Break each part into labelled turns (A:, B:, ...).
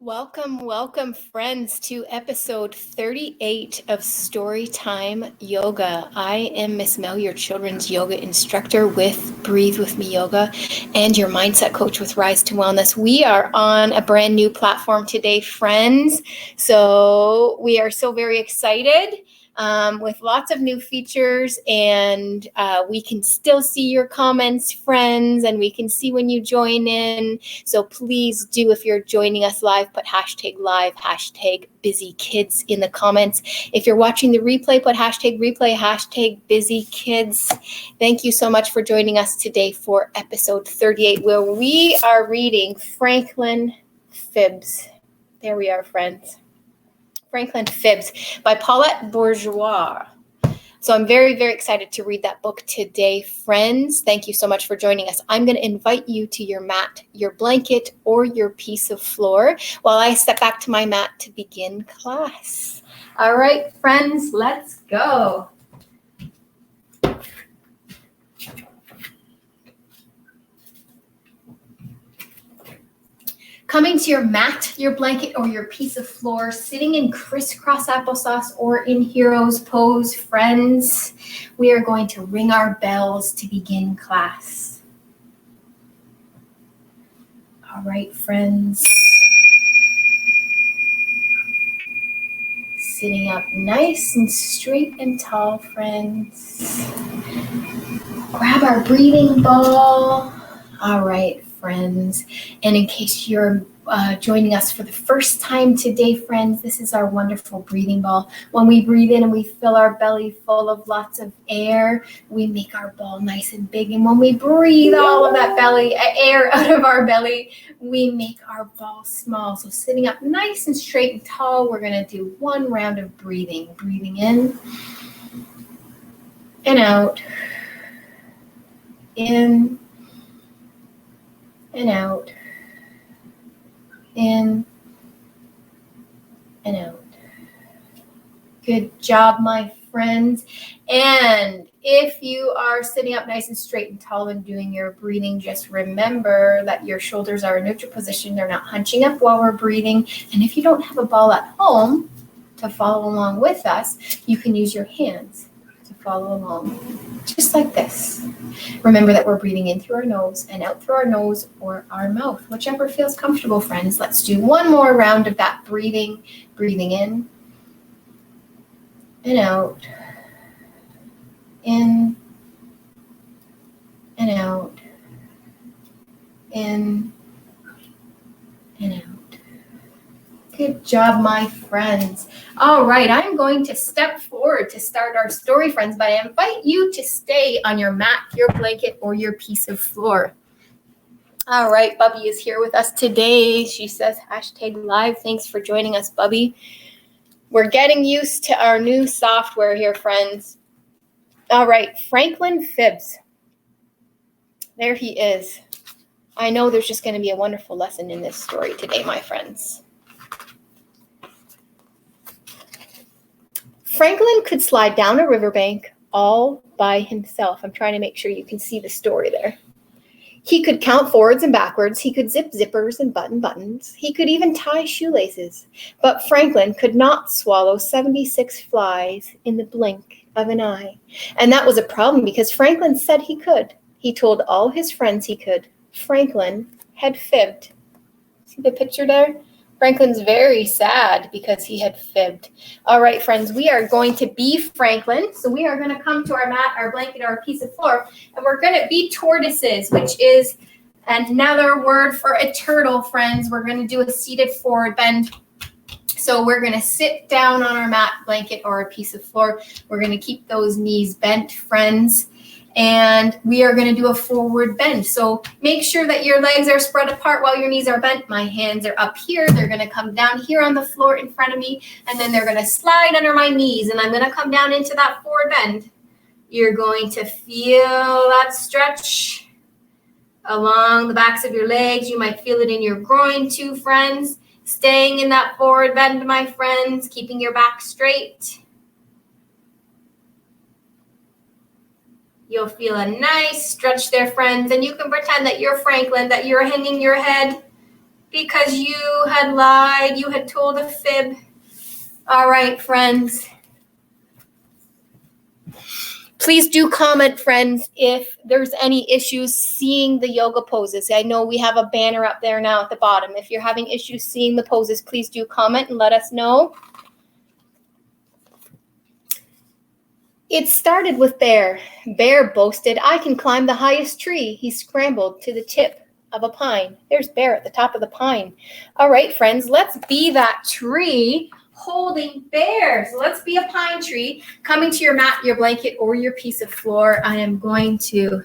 A: Welcome, friends, to episode 38 of Storytime Yoga. I am Miss Mel, your children's yoga instructor with Breathe With Me Yoga and your mindset coach with Rise to Wellness. We are on a brand new platform today, friends. So we are so very excited. With lots of new features, and we can still see your comments, friends, and we can see when you join in. So please do, if you're joining us live, put hashtag live, hashtag busy kids in the comments. If you're watching the replay, put hashtag replay, hashtag busy kids. Thank you so much for joining us today for episode 38, where we are reading Franklin Fibs. There we are, friends. Franklin Fibs by Paulette Bourgeois. So I'm very, very excited to read that book today, friends. Thank you so much for joining us. I'm going to invite you to your mat, your blanket, or your piece of floor while I step back to my mat to begin class. All right, friends, let's go. Coming to your mat, your blanket, or your piece of floor, sitting in crisscross applesauce or in hero's pose, friends, we are going to ring our bells to begin class. All right, friends. Sitting up nice and straight and tall, friends. Grab our breathing ball. All right, friends. And in case you're joining us for the first time today, friends, this is our wonderful breathing ball. When we breathe in and we fill our belly full of lots of air, we make our ball nice and big. And when we breathe all of that air out of our belly, we make our ball small. So sitting up nice and straight and tall, we're going to do one round of breathing. Breathing in and out. In and out. In and out. Good job, my friends. And if you are sitting up nice and straight and tall and doing your breathing, just remember that your shoulders are in neutral position. They're not hunching up while we're breathing. And if you don't have a ball at home to follow along with us, you can use your hands to follow along, just like this. Remember that we're breathing in through our nose and out through our nose or our mouth, whichever feels comfortable, friends. Let's do one more round of that breathing. Breathing in and out. In and out. In and out. Good job, my friends. All right, I'm going to step forward to start our story, friends, but I invite you to stay on your mat, your blanket, or your piece of floor. All right, Bubby is here with us today. She says hashtag live. Thanks for joining us, Bubby. We're getting used to our new software here, friends. All right, Franklin Fibs. There he is. I know there's just going to be a wonderful lesson in this story today, my friends. Franklin could slide down a riverbank all by himself. I'm trying to make sure you can see the story there. He could count forwards and backwards. He could zip zippers and button buttons. He could even tie shoelaces. But Franklin could not swallow 76 flies in the blink of an eye. And that was a problem because Franklin said he could. He told all his friends he could. Franklin had fibbed. See the picture there? Franklin's very sad because he had fibbed. All right, friends, we are going to be Franklin. So we are going to come to our mat, our blanket, our piece of floor, and we're going to be tortoises, which is another word for a turtle, friends. We're going to do a seated forward bend. So we're going to sit down on our mat, blanket, or a piece of floor. We're going to keep those knees bent, friends. And we are going to do a forward bend. So make sure that your legs are spread apart while your knees are bent. My hands are up here. They're going to come down here on the floor in front of me. And then they're going to slide under my knees. And I'm going to come down into that forward bend. You're going to feel that stretch along the backs of your legs. You might feel it in your groin too, friends. Staying in that forward bend, my friends. Keeping your back straight. You'll feel a nice stretch there, friends. And you can pretend that you're Franklin, that you're hanging your head because you had lied, you had told a fib. All right, friends. Please do comment, friends, if there's any issues seeing the yoga poses. I know we have a banner up there now at the bottom. If you're having issues seeing the poses, please do comment and let us know. It started with Bear. Bear boasted, I can climb the highest tree. He scrambled to the tip of a pine. There's Bear at the top of the pine. All right, friends, let's be that tree holding Bear. So let's be a pine tree coming to your mat, your blanket, or your piece of floor. I am going to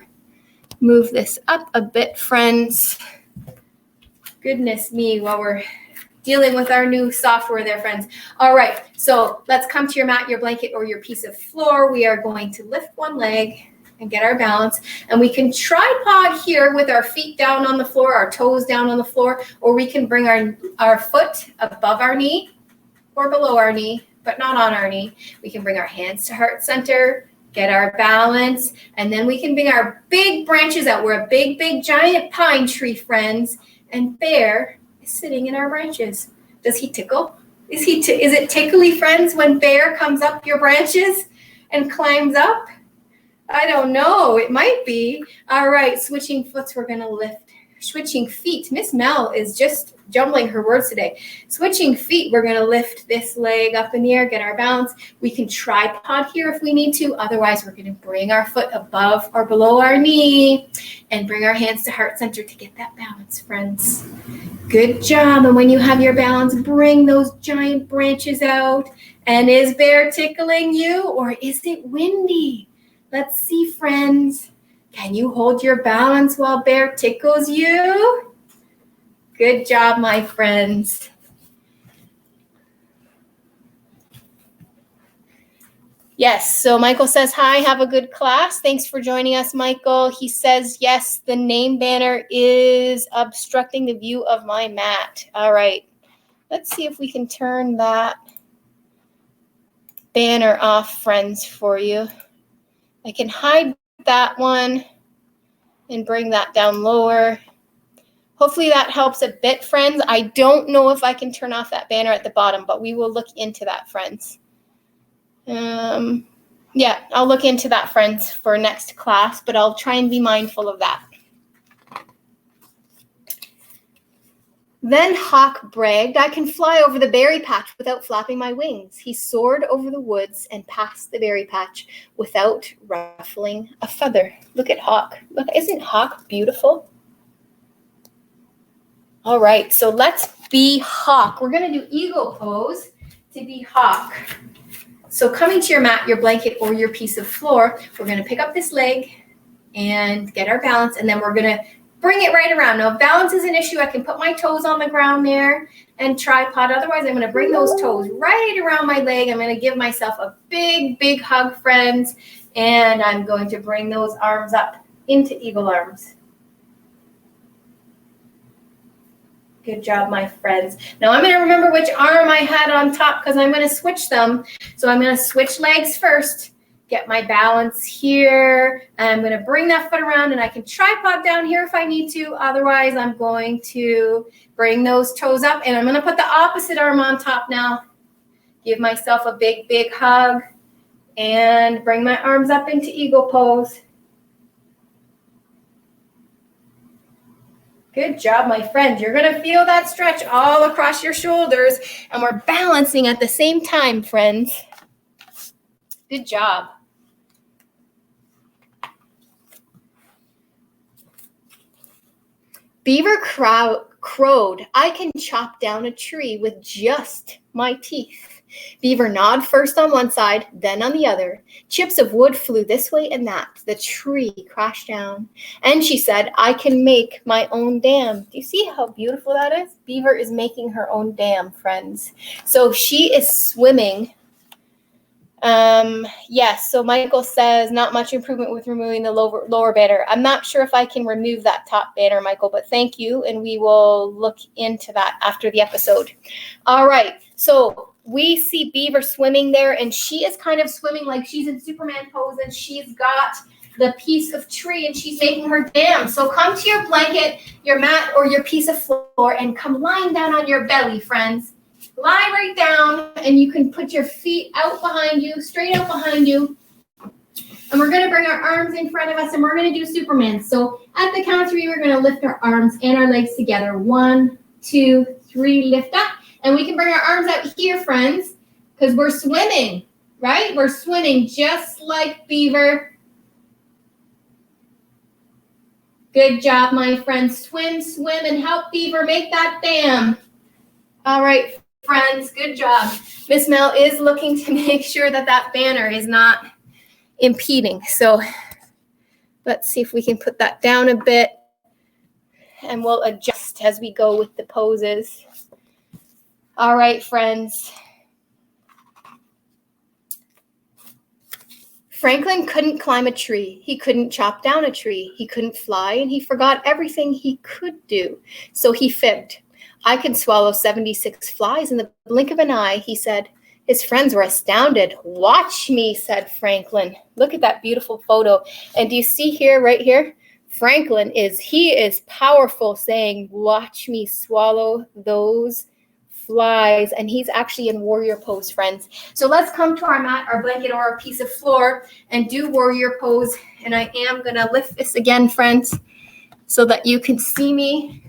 A: move this up a bit, friends. Goodness me, while we're dealing with our new software there, friends. All right, so let's come to your mat, your blanket, or your piece of floor. We are going to lift one leg and get our balance. And we can tripod here with our feet down on the floor, our toes down on the floor, or we can bring our foot above our knee or below our knee, but not on our knee. We can bring our hands to heart center, get our balance, and then we can bring our big branches out. We're a big, big, giant pine tree, friends, and Bear is sitting in our branches. Does he tickle? Is it tickly, friends, when Bear comes up your branches and climbs up? I don't know. It might be. All right, switching foots, we're going to lift. Switching feet. Miss Mel is just jumbling her words today. Switching feet, we're going to lift this leg up in the air, get our balance. We can tripod here if we need to. Otherwise, we're going to bring our foot above or below our knee and bring our hands to heart center to get that balance, friends. Good job. And when you have your balance, bring those giant branches out. And is Bear tickling you, or is it windy? Let's see, friends. Can you hold your balance while Bear tickles you? Good job, my friends. Yes, so Michael says, hi, have a good class. Thanks for joining us, Michael. He says, yes, the name banner is obstructing the view of my mat. All right, let's see if we can turn that banner off, friends, for you. I can hide that one and bring that down lower. Hopefully that helps a bit, friends. I don't know if I can turn off that banner at the bottom, but we will look into that, friends. Yeah, I'll look into that, friends, for next class, but I'll try and be mindful of that. Then Hawk bragged, I can fly over the berry patch without flapping my wings. He soared over the woods and past the berry patch without ruffling a feather. Look at Hawk. Look, isn't Hawk beautiful? All right, so let's be Hawk. We're going to do eagle pose to be Hawk. So coming to your mat, your blanket, or your piece of floor, we're going to pick up this leg and get our balance, and then we're going to bring it right around. Now, if balance is an issue, I can put my toes on the ground there and tripod. Otherwise, I'm going to bring those toes right around my leg. I'm going to give myself a big, big hug, friends, and I'm going to bring those arms up into eagle arms. Good job, my friends. Now I'm going to remember which arm I had on top because I'm going to switch them. So I'm going to switch legs first, get my balance here, and I'm going to bring that foot around, and I can tripod down here if I need to. Otherwise, I'm going to bring those toes up, and I'm going to put the opposite arm on top now. Give myself a big, big hug, and bring my arms up into eagle pose. Good job, my friend. You're going to feel that stretch all across your shoulders, and we're balancing at the same time, friends. Good job. Beaver crowed, I can chop down a tree with just my teeth. Beaver gnawed first on one side, then on the other. Chips of wood flew this way and that. The tree crashed down. And she said, I can make my own dam. Do you see how beautiful that is? Beaver is making her own dam, friends. So she is swimming. Yes, so Michael says, not much improvement with removing the lower banner. I'm not sure if I can remove that top banner, Michael, but thank you, and we will look into that after the episode. All right, so we see Beaver swimming there, and she is kind of swimming like she's in Superman pose, and she's got the piece of tree, and she's making her dam. So come to your blanket, your mat, or your piece of floor, and come lying down on your belly, friends. Lie right down, and you can put your feet out behind you, straight out behind you. And we're going to bring our arms in front of us, and we're going to do Superman. So at the count of 3, we're going to lift our arms and our legs together. 1, 2, 3, lift up. And we can bring our arms out here, friends, because we're swimming, right? We're swimming just like Beaver. Good job, my friends. Swim, swim, and help Beaver make that dam. All right, friends, good job. Miss Mel is looking to make sure that that banner is not impeding. So let's see if we can put that down a bit, and we'll adjust as we go with the poses. All right, friends. Franklin couldn't climb a tree. He couldn't chop down a tree. He couldn't fly, and he forgot everything he could do. So he fibbed. I can swallow 76 flies in the blink of an eye, he said. His friends were astounded. Watch me, said Franklin. Look at that beautiful photo. And do you see here, right here? Franklin is powerful, saying, watch me swallow those flies. And he's actually in warrior pose, friends. So let's come to our mat, our blanket, or a piece of floor and do warrior pose. And I am going to lift this again, friends, so that you can see me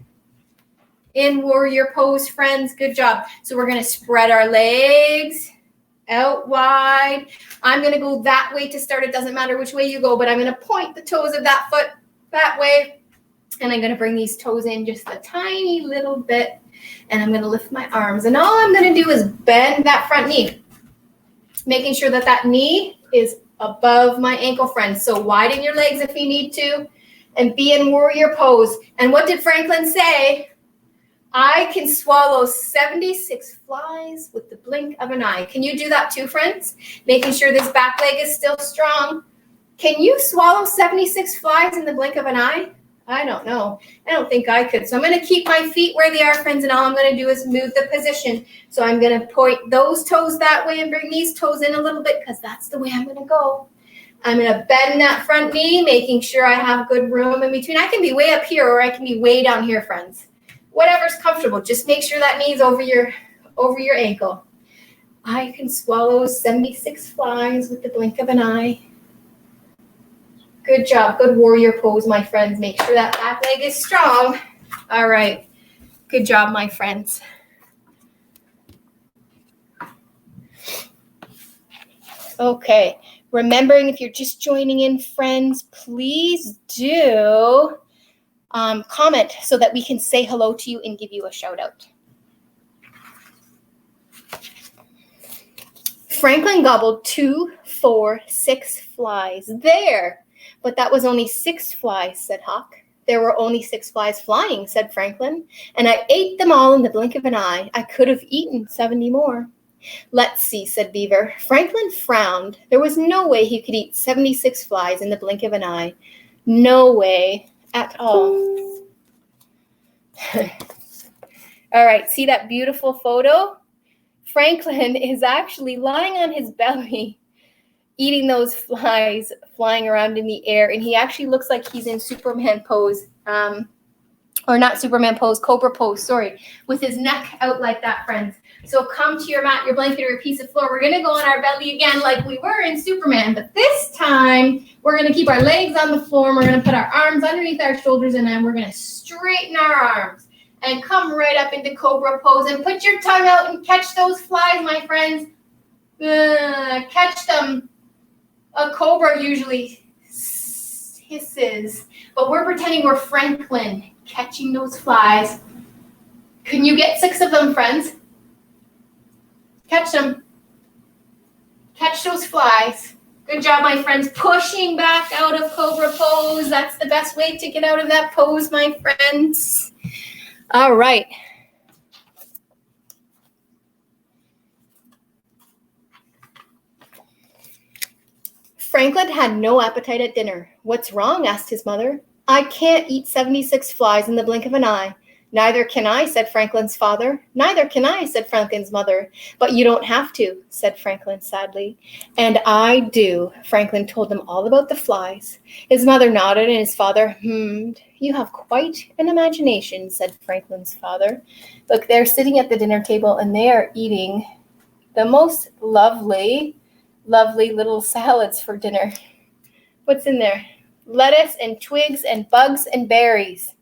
A: in warrior pose, friends. Good job. So we're going to spread our legs out wide. I'm going to go that way to start. It doesn't matter which way you go, but I'm going to point the toes of that foot that way. And I'm going to bring these toes in just a tiny little bit. And I'm going to lift my arms. And all I'm going to do is bend that front knee, making sure that that knee is above my ankle, friends. So widen your legs if you need to, and be in warrior pose. And what did Franklin say? I can swallow 76 flies with the blink of an eye. Can you do that too, friends? Making sure this back leg is still strong. Can you swallow 76 flies in the blink of an eye? I don't know. I don't think I could. So I'm going to keep my feet where they are, friends, and all I'm going to do is move the position. So I'm going to point those toes that way and bring these toes in a little bit, because that's the way I'm going to go. I'm going to bend that front knee, making sure I have good room in between. I can be way up here, or I can be way down here, friends. Whatever's comfortable. Just make sure that knee's over your ankle. I can swallow 76 flies with the blink of an eye. Good job. Good warrior pose, my friends. Make sure that back leg is strong. All right. Good job, my friends. Okay. Remembering, if you're just joining in, friends, please do comment so that we can say hello to you and give you a shout out. Franklin gobbled 2, 4, 6 flies. There. But that was only 6 flies, said Hawk. There were only 6 flies flying, said Franklin. And I ate them all in the blink of an eye. I could have eaten 70 more. Let's see, said Beaver. Franklin frowned. There was no way he could eat 76 flies in the blink of an eye. No way. At all. All right, see that beautiful photo? Franklin is actually lying on his belly, eating those flies flying around in the air, and he actually looks like he's in Superman pose, or not Superman pose, Cobra pose, sorry, with his neck out like that, friends. So come to your mat, your blanket, or your piece of floor. We're going to go on our belly again like we were in Superman, but this time we're going to keep our legs on the floor, and we're going to put our arms underneath our shoulders, and then we're going to straighten our arms and come right up into Cobra pose, and put your tongue out and catch those flies, my friends. Catch them. A cobra usually hisses, but we're pretending we're Franklin catching those flies. Can you get 6 of them, friends? Catch them. Catch those flies. Good job, my friends. Pushing back out of Cobra pose. That's the best way to get out of that pose, my friends. All right. Franklin had no appetite at dinner. What's wrong? Asked his mother. I can't eat 76 flies in the blink of an eye. Neither can I, said Franklin's father. Neither can I, said Franklin's mother. But you don't have to, said Franklin sadly. And I do, Franklin told them all about the flies. His mother nodded and his father hummed. You have quite an imagination, said Franklin's father. Look, they're sitting at the dinner table and they are eating the most lovely little salads for dinner. What's in there? Lettuce and twigs and bugs and berries.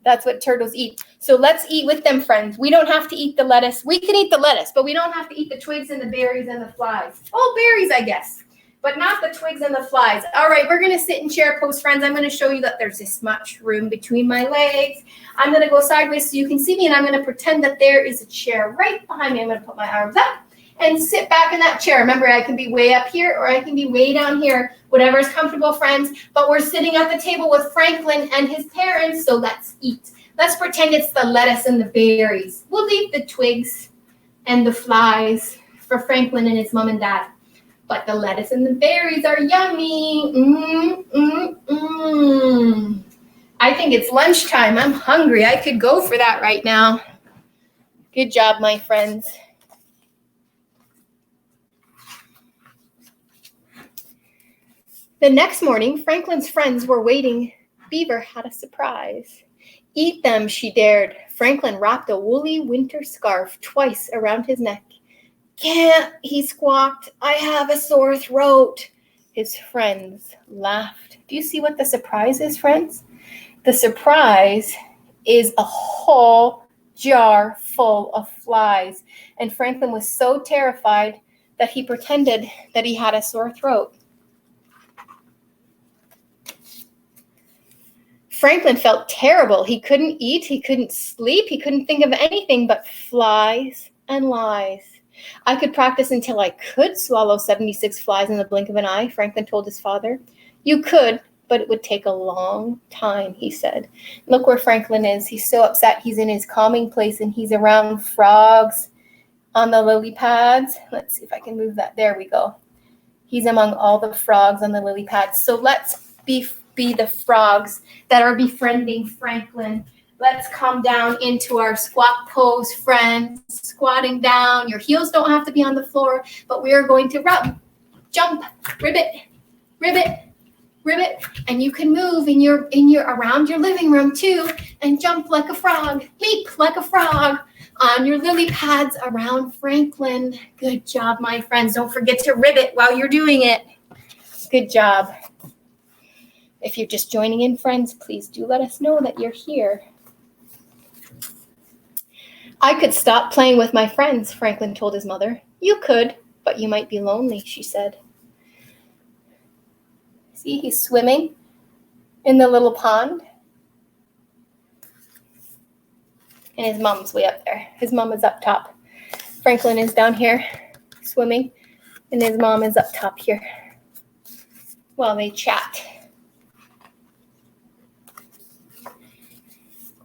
A: That's what turtles eat. So let's eat with them, friends. We don't have to eat the lettuce. We can eat the lettuce, but we don't have to eat the twigs and the berries and the flies. Oh, berries, I guess, but not the twigs and the flies. All right, we're going to sit in chair pose, friends. I'm going to show you that there's this much room between my legs. I'm going to go sideways so you can see me, and I'm going to pretend that there is a chair right behind me. I'm going to put my arms up and sit back in that chair. Remember, I can be way up here or I can be way down here, whatever is comfortable, friends. But we're sitting at the table with Franklin and his parents, so let's eat. Let's pretend it's the lettuce and the berries. We'll leave the twigs and the flies for Franklin and his mom and dad. But the lettuce and the berries are yummy. I think it's lunchtime. I'm hungry. I could go for that right now. Good job, my friends. The next morning, Franklin's friends were waiting. Beaver had a surprise. Eat them, she dared. Franklin wrapped a woolly winter scarf twice around his neck. Can't, he squawked. I have a sore throat. His friends laughed. Do you see what the surprise is, friends? The surprise is a whole jar full of flies. And Franklin was so terrified that he pretended that he had a sore throat. Franklin felt terrible. He couldn't eat, he couldn't sleep, he couldn't think of anything but flies and lies. I could practice until I could swallow 76 flies in the blink of an eye, Franklin told his father. You could, but it would take a long time, he said. Look where Franklin is. He's so upset. He's in his calming place and he's around frogs on the lily pads. Let's see if I can move that. There we go. He's among all the frogs on the lily pads. So let's be the frogs that are befriending Franklin. Let's come down into our squat pose, friends. Squatting down. Your heels don't have to be on the floor, but we are going to rub, jump, ribbit, ribbit, ribbit, and you can move in your around your living room too, and jump like a frog, leap like a frog on your lily pads around Franklin. Good job, my friends. Don't forget to ribbit while you're doing it. Good job. If you're just joining in, friends, please do let us know that you're here. I could stop playing with my friends, Franklin told his mother. You could, but you might be lonely, she said. See, he's swimming in the little pond. And his mom's way up there. His mom is up top. Franklin is down here swimming, and his mom is up top here while they chat.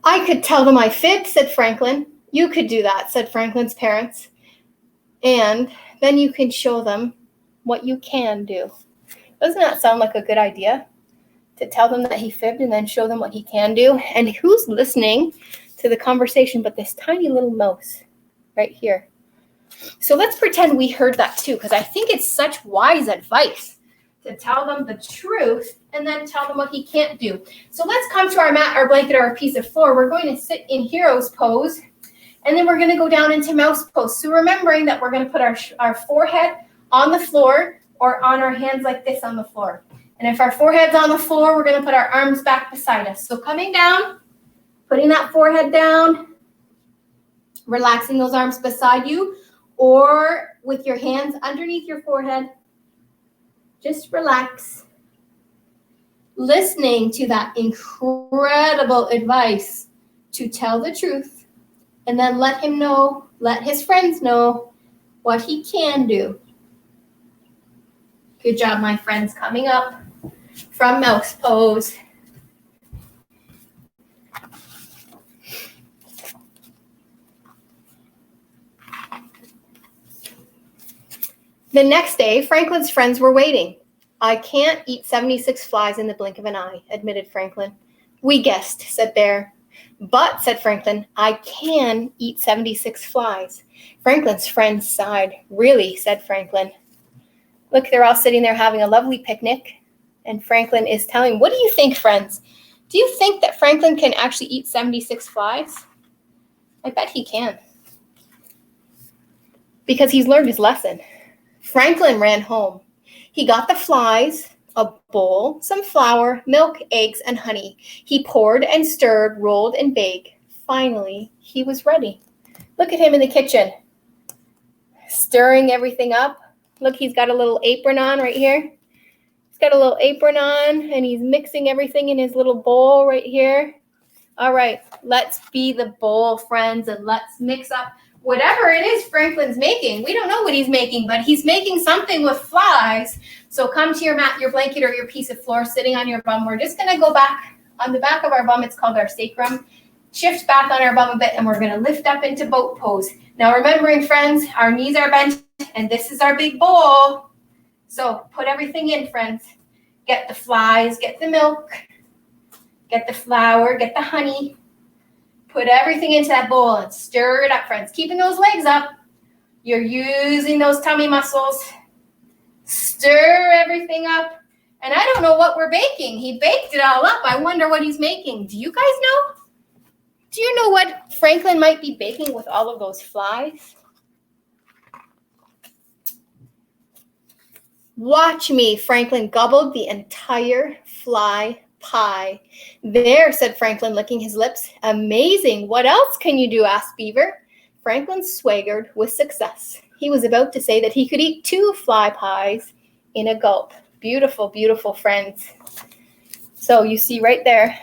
A: I could tell them I fibbed, said Franklin. You could do that, said Franklin's parents. And then you can show them what you can do. Doesn't that sound like a good idea? To tell them that he fibbed and then show them what he can do? And who's listening to the conversation but this tiny little mouse right here? So let's pretend we heard that too, because I think it's such wise advice to tell them the truth and then tell them what he can't do. So let's come to our mat, our blanket, or our piece of floor. We're going to sit in hero's pose, and then we're going to go down into mouse pose. So remembering that we're going to put our forehead on the floor or on our hands like this on the floor. And if our forehead's on the floor, we're going to put our arms back beside us. So coming down, putting that forehead down, relaxing those arms beside you, or with your hands underneath your forehead. Just relax. Listening to that incredible advice to tell the truth, and then let him know, let his friends know what he can do. Good job, my friends. Coming up from mouse pose. The next day, Franklin's friends were waiting. I can't eat 76 flies in the blink of an eye, admitted Franklin. We guessed, said Bear. But, said Franklin, I can eat 76 flies. Franklin's friends sighed. Really, said Franklin. Look, they're all sitting there having a lovely picnic. And Franklin is telling, what do you think, friends? Do you think that Franklin can actually eat 76 flies? I bet he can. Because he's learned his lesson. Franklin ran home. He got the flies, a bowl, some flour, milk, eggs, and honey. He poured and stirred, rolled and baked. Finally, he was ready. Look at him in the kitchen, stirring everything up. Look, he's got a little apron on right here. He's got a little apron on, and he's mixing everything in his little bowl right here. All right, let's be the bowl, friends, and let's mix up whatever it is Franklin's making. We don't know what he's making, but he's making something with flies. So come to your mat, your blanket, or your piece of floor sitting on your bum. We're just going to go back on the back of our bum. It's called our sacrum. Shift back on our bum a bit, and we're going to lift up into boat pose. Now, remembering, friends, our knees are bent, and this is our big bowl. So put everything in, friends. Get the flies, get the milk, get the flour, get the honey. Put everything into that bowl and stir it up, friends. Keeping those legs up. You're using those tummy muscles. Stir everything up. And I don't know what we're baking. He baked it all up. I wonder what he's making. Do you guys know? Do you know what Franklin might be baking with all of those flies? Watch me. Franklin gobbled the entire fly pie. There, said Franklin, licking his lips. Amazing. What else can you do? Asked Beaver. Franklin swaggered with success. He was about to say that he could eat 2 fly pies in a gulp. Beautiful, beautiful, friends. So you see right there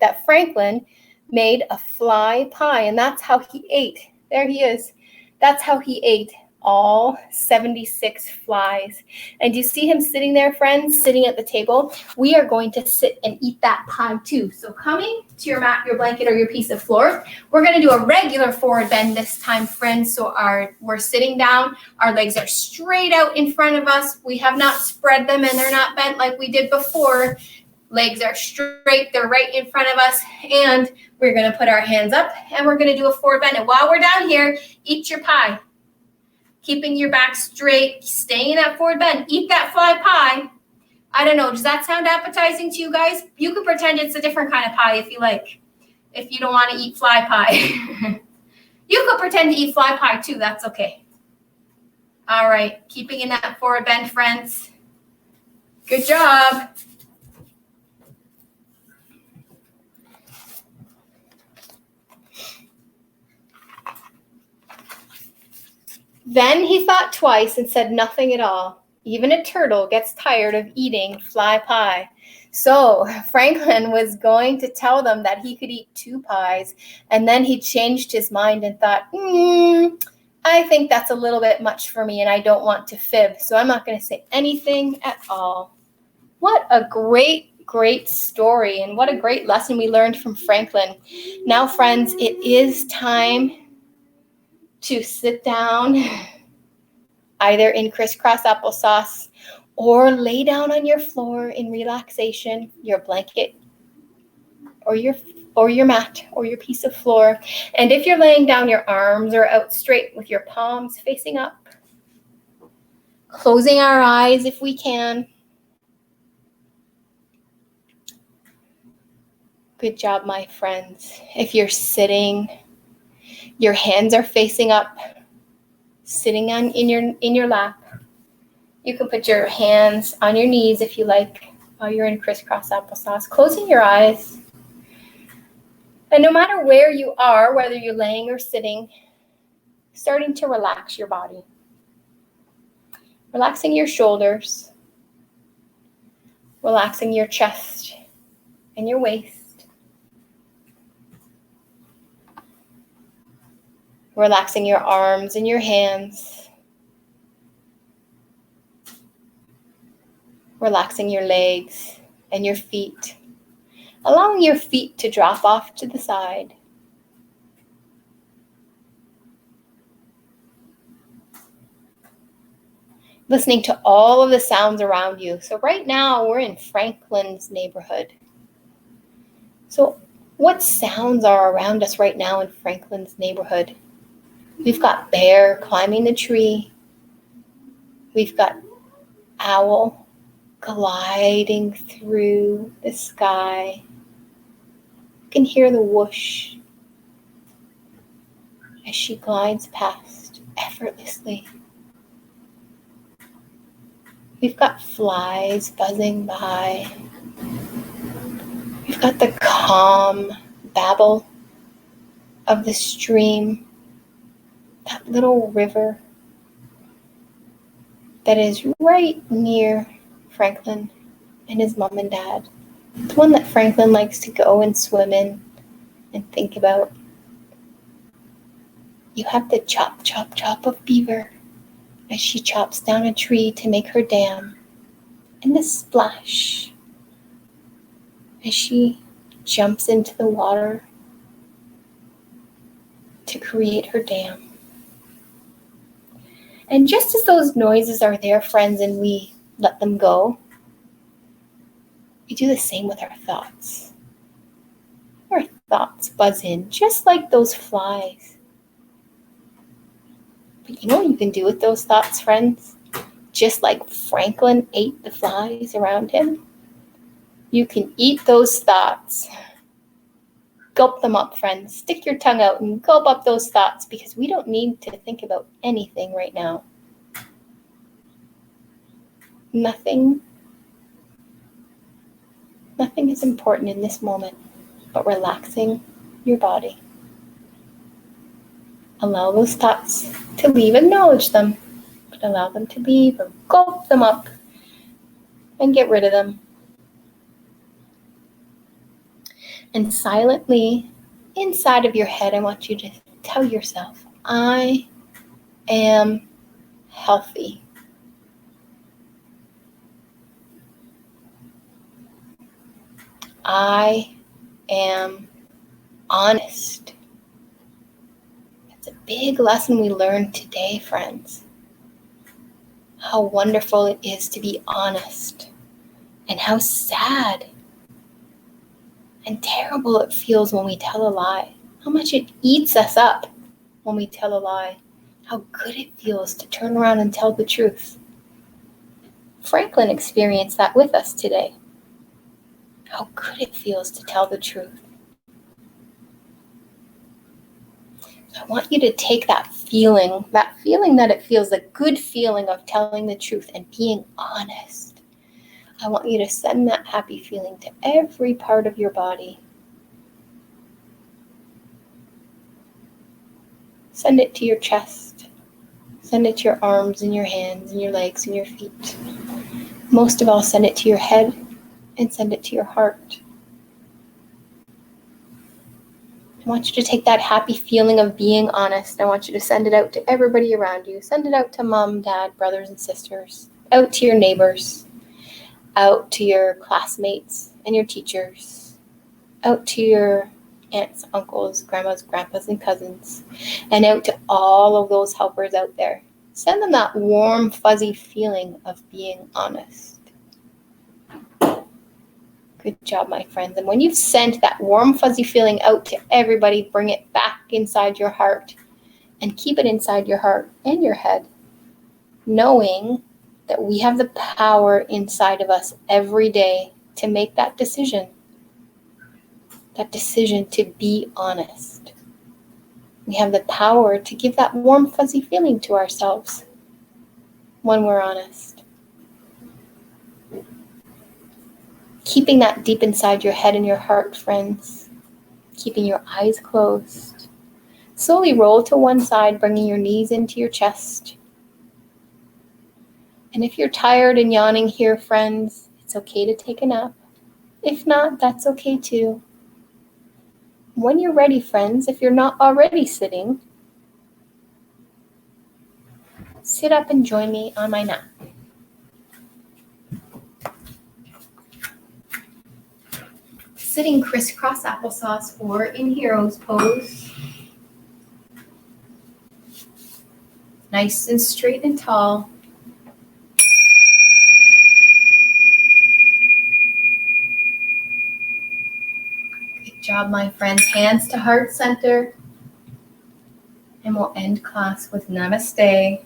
A: that Franklin made a fly pie, and that's how he ate. There he is. That's how he ate all 76 flies. And you see him sitting there, friends, sitting at the table? We are going to sit and eat that pie too. So coming to your mat, your blanket, or your piece of floor, we're going to do a regular forward bend this time, friends. So we're sitting down. Our legs are straight out in front of us. We have not spread them, and they're not bent like we did before. Legs are straight. They're right in front of us. And we're going to put our hands up, and we're going to do a forward bend. And while we're down here, eat your pie. Keeping your back straight, staying in that forward bend. Eat that fly pie. I don't know. Does that sound appetizing to you guys? You can pretend it's a different kind of pie if you like. If you don't want to eat fly pie. You could pretend to eat fly pie too. That's okay. All right. Keeping in that forward bend, friends. Good job. Then he thought twice and said nothing at all. Even a turtle gets tired of eating fly pie. So Franklin was going to tell them that he could eat 2 pies, and then he changed his mind and thought, I think that's a little bit much for me, and I don't want to fib, so I'm not going to say anything at all. What a great story, and what a great lesson we learned from Franklin. Now, friends, it is time to sit down, either in crisscross applesauce or lay down on your floor in relaxation, your blanket or your mat or your piece of floor. And if you're laying down, your arms are out straight with your palms facing up. Closing our eyes if we can. Good job, my friends. If you're sitting, your hands are facing up, sitting in your lap. You can put your hands on your knees if you like, while you're in crisscross applesauce, closing your eyes. And no matter where you are, whether you're laying or sitting, starting to relax your body. Relaxing your shoulders, relaxing your chest and your waist. Relaxing your arms and your hands. Relaxing your legs and your feet. Allowing your feet to drop off to the side. Listening to all of the sounds around you. So right now we're in Franklin's neighborhood. So What sounds are around us right now in Franklin's neighborhood? We've got bear climbing the tree. We've got owl gliding through the sky. You can hear the whoosh as she glides past effortlessly. We've got flies buzzing by. We've got the calm babble of the stream, that little river that is right near Franklin and his mom and dad. The one that Franklin likes to go and swim in and think about. You have the chop, chop, chop of Beaver as she chops down a tree to make her dam, and the splash as she jumps into the water to create her dam. And just as those noises are there, friends, and we let them go, we do the same with our thoughts. Our thoughts buzz in just like those flies. But you know what you can do with those thoughts, friends? Just like Franklin ate the flies around him, you can eat those thoughts. Gulp them up, friends. Stick your tongue out and gulp up those thoughts, because we don't need to think about anything right now. Nothing is important in this moment but relaxing your body. Allow those thoughts to leave. Acknowledge them, but allow them to leave, or gulp them up and get rid of them. And silently, inside of your head, I want you to tell yourself, I am healthy. I am honest. It's a big lesson we learned today, friends. How wonderful it is to be honest, and how sad and terrible it feels when we tell a lie. How much it eats us up when we tell a lie. How good it feels to turn around and tell the truth. Franklin experienced that with us today. How good it feels to tell the truth. I want you to take that feeling that it feels, the good feeling of telling the truth and being honest. I want you to send that happy feeling to every part of your body. Send it to your chest. Send it to your arms and your hands and your legs and your feet. Most of all, send it to your head and send it to your heart. I want you to take that happy feeling of being honest. I want you to send it out to everybody around you. Send it out to mom, dad, brothers and sisters, out to your neighbors, out to your classmates and your teachers, out to your aunts, uncles, grandmas, grandpas, and cousins, and out to all of those helpers out there. Send them that warm, fuzzy feeling of being honest. Good job, my friends. And when you've sent that warm, fuzzy feeling out to everybody, bring it back inside your heart and keep it inside your heart and your head, knowing that we have the power inside of us every day to make that decision to be honest. We have the power to give that warm, fuzzy feeling to ourselves when we're honest. Keeping that deep inside your head and your heart, friends. Keeping your eyes closed. Slowly roll to one side, bringing your knees into your chest. And if you're tired and yawning here, friends, it's okay to take a nap. If not, that's okay too. When you're ready, friends, if you're not already sitting, sit up and join me on my nap. Sitting crisscross applesauce or in hero's pose. Nice and straight and tall. Good job. Grab my friends' hands to heart center. And we'll end class with namaste.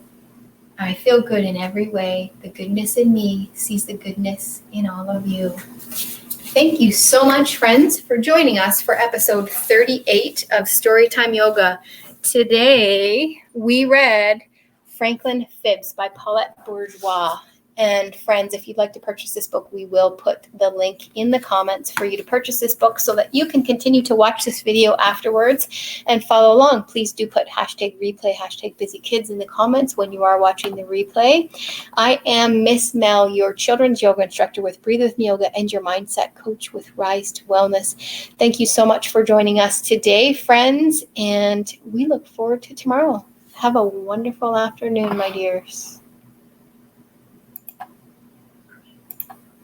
A: I feel good in every way. The goodness in me sees the goodness in all of you. Thank you so much, friends, for joining us for episode 38 of Storytime Yoga. Today, we read Franklin Fibs by Paulette Bourgeois. And friends, if you'd like to purchase this book, we will put the link in the comments for you to purchase this book so that you can continue to watch this video afterwards and follow along. Please do put #replay, #busykids in the comments when you are watching the replay. I am Miss Mel, your children's yoga instructor with Breathe With Me Yoga and your mindset coach with Rise to Wellness. Thank you so much for joining us today, friends, and we look forward to tomorrow. Have a wonderful afternoon, my dears.